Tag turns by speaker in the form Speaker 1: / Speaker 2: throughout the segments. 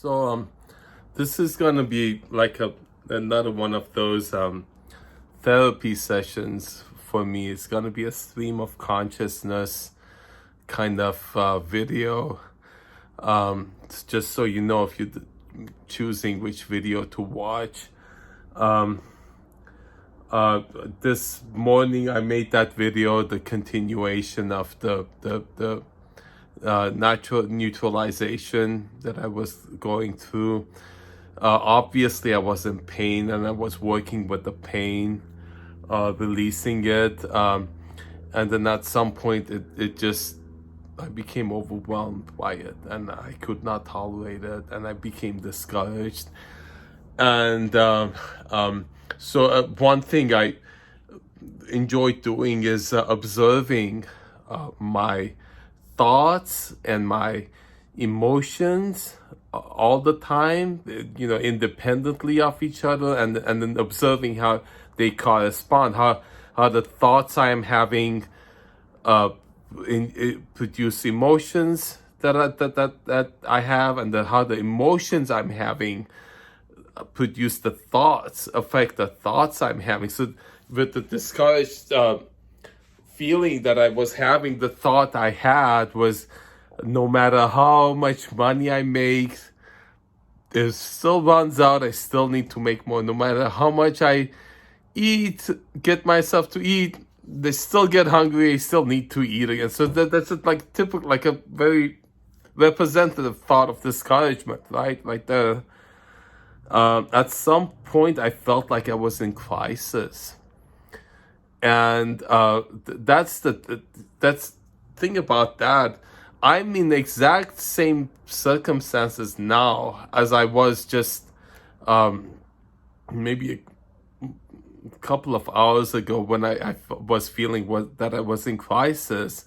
Speaker 1: So this is gonna be like another one of those therapy sessions for me. It's gonna be a stream of consciousness kind of video. It's just so you know if you're choosing which video to watch. This morning I made that video, the continuation of the natural neutralization that I was going through. Obviously I was in pain and I was working with the pain, releasing it, and then at some point I became overwhelmed by it and I could not tolerate it and I became discouraged. And so one thing I enjoy doing is observing my thoughts and my emotions all the time, independently of each other, and then observing how they correspond, how the thoughts I am having produce emotions that I have, and how the emotions I'm having produce the thoughts, affect the thoughts I'm having. So with the discouraged feeling that I was having, the thought I had was, no matter how much money I make, it still runs out. I still need to make more. No matter how much I get myself to eat, they still get hungry. I still need to eat again. So that's like typical, like a very representative thought of discouragement, right? Like at some point I felt like I was in crisis. And that's thing about that. I'm in the exact same circumstances now as I was just maybe a couple of hours ago when I was feeling that I was in crisis.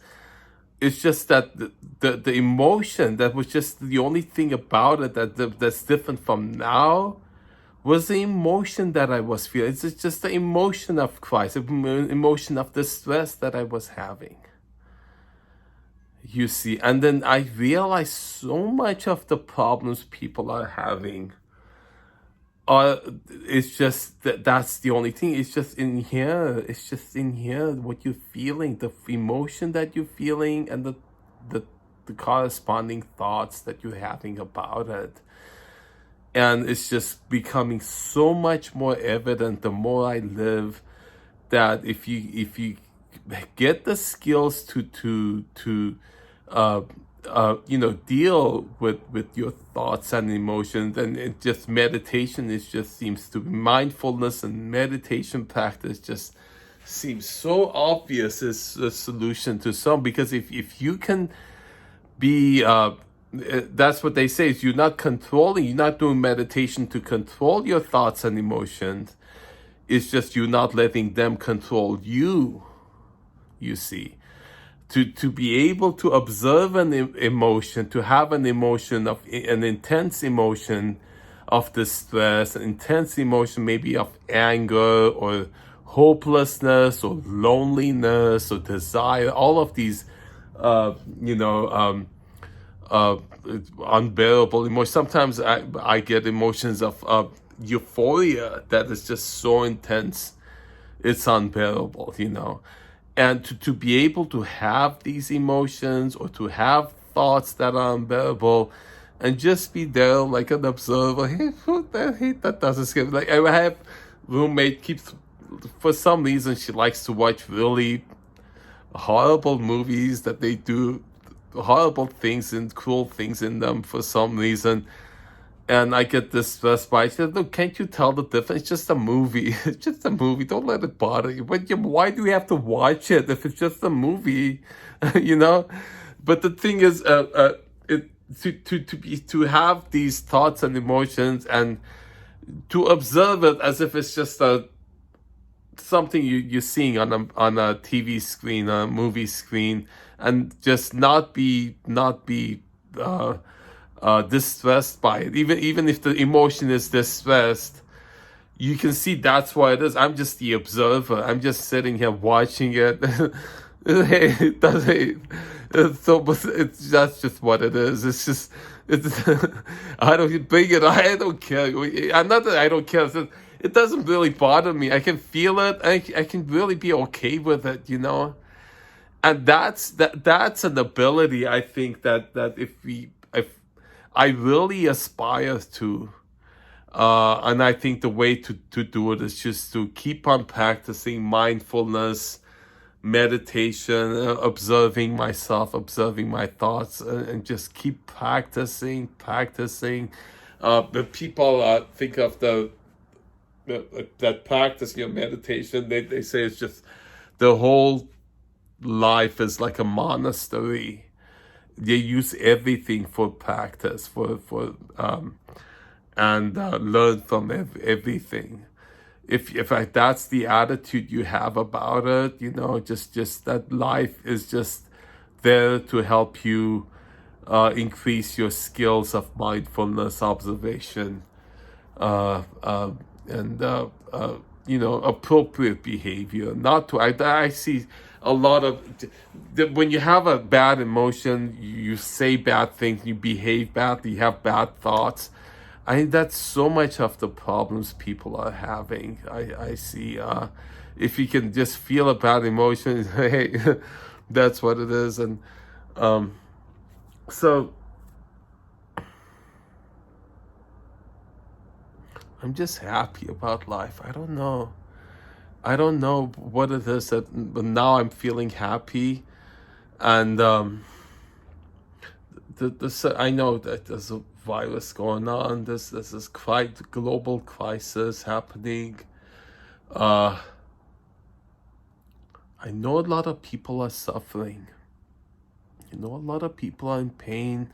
Speaker 1: It's just that the emotion that was just the only thing about it that's different from now was the emotion that I was feeling. It's just the emotion of crisis, emotion of the stress that I was having. You see, and then I realized so much of the problems people are having it's just that's the only thing. It's just in here. It's just in here, what you're feeling, the emotion that you're feeling, and the corresponding thoughts that you're having about it. And it's just becoming so much more evident the more I live, that if you get the skills to deal with your thoughts and emotions, and it just meditation seems to be mindfulness, and meditation practice just seems so obvious as a solution to some, because if you can be that's what they say, is you're not doing meditation to control your thoughts and emotions. It's just you're not letting them control you see. To be able to observe an emotion, to have an emotion of an intense emotion of distress, an intense emotion maybe of anger or hopelessness or loneliness or desire, all of these unbearable emotions. Sometimes I get emotions of euphoria that is just so intense, it's unbearable, And to be able to have these emotions, or to have thoughts that are unbearable, and just be there like an observer. Hey, that doesn't scare me. Like, I have roommate for some reason she likes to watch really horrible movies that they do horrible things and cruel things in them for some reason. And I get distressed by it. She said, look, can't you tell the difference? It's just a movie. It's just a movie. Don't let it bother you. But why do we have to watch it if it's just a movie? But the thing is, to have these thoughts and emotions, and to observe it as if it's just something you're seeing on a TV screen, a movie screen, and just not be distressed by it. Even if the emotion is distressed, you can see that's what it is. I'm just the observer. I'm just sitting here watching it. That's just what it is. It's just It's, I don't bring it. I don't care. I'm not that I don't care. It doesn't really bother me. I can feel it. I can really be okay with it, and that's an ability, I think, that if I really aspire to, and I think the way to do it is just to keep on practicing mindfulness, meditation, observing myself, observing my thoughts, and just keep practicing. But people think of that practice your meditation. They say it's just the whole life is like a monastery. They use everything for practice, and learn from everything. If that's the attitude you have about it, just that life is just there to help you increase your skills of mindfulness, observation, and appropriate behavior. Not to I see a lot of when you have a bad emotion, you say bad things, you behave badly, you have bad thoughts. I think that's so much of the problems people are having. I see. If you can just feel a bad emotion, hey, that's what it is. And so I'm just happy about life. I don't know. I don't know what it is but now I'm feeling happy. And I know that there's a virus going on. There's this quite global crisis happening. I know a lot of people are suffering. A lot of people are in pain.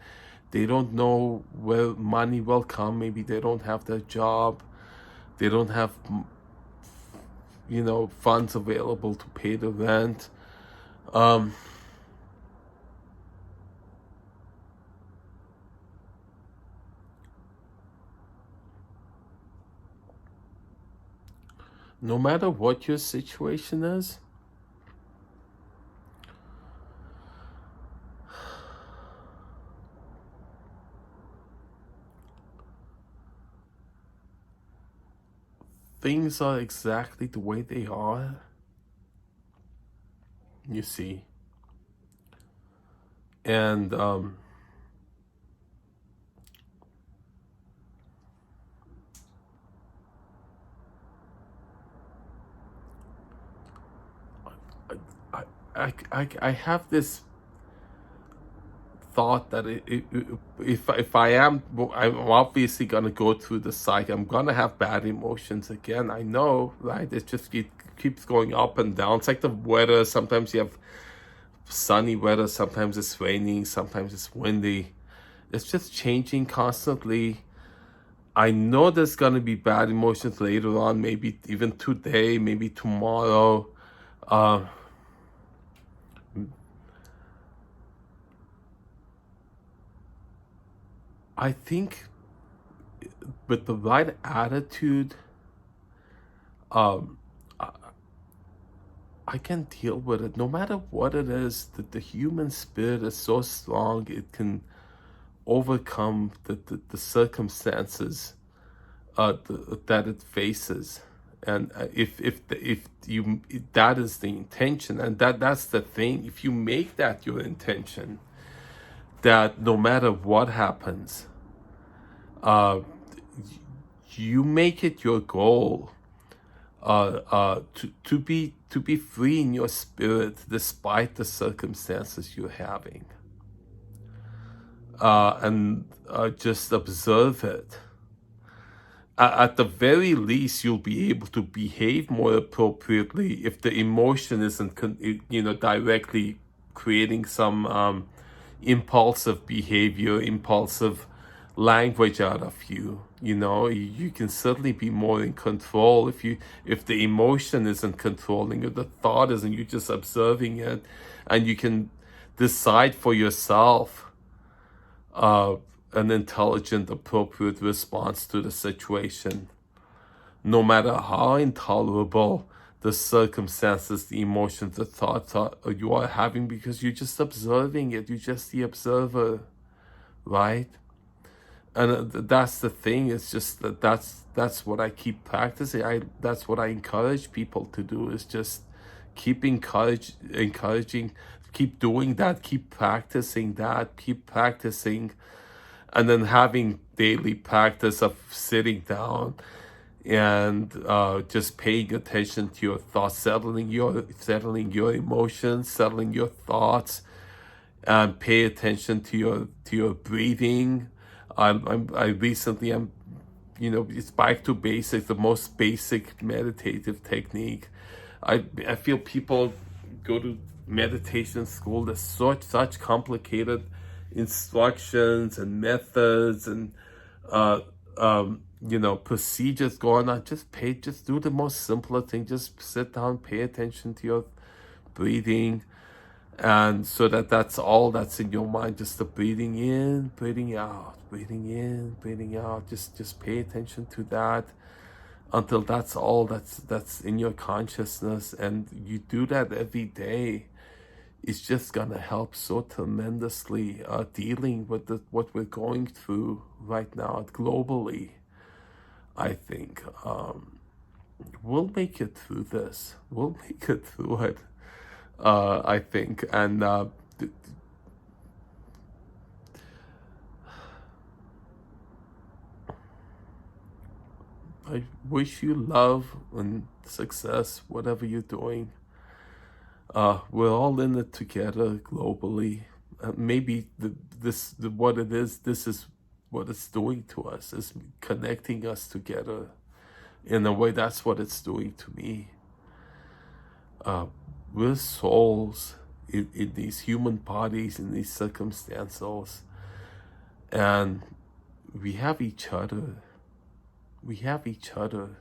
Speaker 1: They don't know where money will come. Maybe they don't have their job. They don't have, funds available to pay the rent. No matter what your situation is, things are exactly the way they are. You see. And I have this thought that if I'm obviously gonna go through the cycle, I'm gonna have bad emotions again. I know, right? It keeps going up and down. It's like the weather. Sometimes you have sunny weather, sometimes it's raining, sometimes it's windy. It's just changing constantly. I know there's gonna be bad emotions later on, maybe even today, maybe tomorrow. I think with the right attitude, um, I can deal with it. No matter what it is, that the human spirit is so strong, it can overcome the circumstances that it faces. And if you that is the intention, and that's the thing. If you make that your intention, that no matter what happens, you make it your goal to be free in your spirit despite the circumstances you're having, and just observe it. At the very least, you'll be able to behave more appropriately if the emotion isn't directly creating some impulsive behavior, impulsive language out of you. You can certainly be more in control if the emotion isn't controlling you, the thought isn't, you're just observing it, and you can decide for yourself an intelligent, appropriate response to the situation, no matter how intolerable the circumstances, the emotions, the thoughts you are having, because you're just observing it. You're just the observer, right? And that's the thing. It's just that's what I keep practicing. That's what I encourage people to do, is just keep encouraging, keep doing that, keep practicing that, keep practicing, and then having daily practice of sitting down and just paying attention to your thoughts, settling your emotions, settling your thoughts, and pay attention to your breathing. I recently am, it's back to basics, the most basic meditative technique. I feel people go to meditation school. There's such complicated instructions and methods and procedures going on. Just do the most simpler thing. Just sit down, pay attention to your breathing, and so that's all that's in your mind. Just the breathing in, breathing out, breathing in, breathing out. Just pay attention to that until that's all that's in your consciousness, and you do that every day. It's just gonna help so tremendously dealing with what we're going through right now globally. I think we'll make it through this. We'll make it through it. I think, and I wish you love and success, whatever you're doing. We're all in it together globally. Maybe what it is, this is what it's doing to us, is connecting us together. In a way, that's what it's doing to me. We're souls in these human bodies, in these circumstances, and we have each other. We have each other.